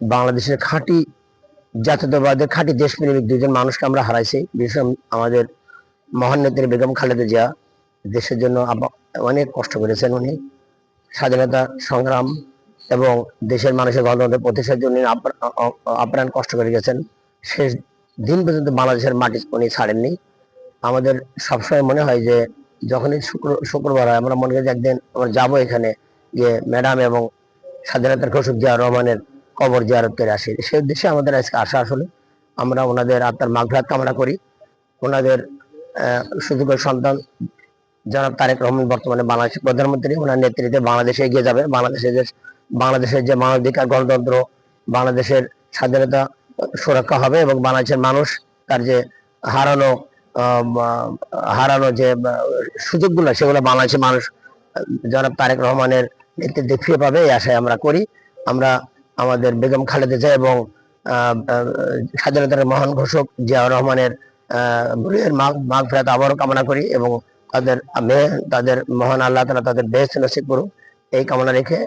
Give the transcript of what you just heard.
বাংলাদেশের খাঁটি জাতীয়তাবাদের খাঁটি দেশপ্রেমিক দুজন মানুষকে আমরা হারাইছি। বিশেষ আমাদের মহান নেত্রী বেগম খালেদা জিয়া দেশের জন্য অনেক কষ্ট করেছেন। উনি স্বাধীনতা সংগ্রাম এবং দেশের মানুষের গণতন্ত্র প্রতিষ্ঠার জন্য আপ্রাণ কষ্ট করে গেছেন। শেষ দিন পর্যন্ত বাংলাদেশের মাটি উনি ছাড়েননি। আমাদের সবসময় মনে হয় যে যখনই শুক্রবার হয় আমরা মনে করি যে একদিন আমরা যাবো এখানে গিয়ে ম্যাডাম এবং স্বাধীনতার ঘোষক জিয়া রহমানের কবর জিয়ারত করে আসি। সেই উদ্দেশ্যে আমাদের আজকে আসা। আসলে আমরা ওনাদের আত্মার মাগফিরাত কামনা করি। ওনাদের সুযোগ্য সন্তান জনাব তারেক রহমান বর্তমানে বাংলাদেশের প্রধানমন্ত্রী, ওনার নেতৃত্বে বাংলাদেশে এগিয়ে যাবে। বাংলাদেশের যে মানবাধিকার, গণতন্ত্র, বাংলাদেশের স্বাধীনতা সুরক্ষা হবে এবং বাংলাদেশের মানুষ তার যে হারানো হারানো যে সুযোগগুলো সেগুলো বাংলাদেশের মানুষ জনাব তারেক রহমানের নেতৃত্বে ফিরে পাবে, এই আশায় আমরা করি। আমরা আমাদের বেগম খালেদা জিয়া এবং স্বাধীনতার মহান ঘোষক জিয়া রহমানের রুহের মাগফিরাত আবারও কামনা করি এবং তাদের মহান আল্লাহ তাআলা তাদের বেহেশত নসিব করুন, এই কামনা রেখে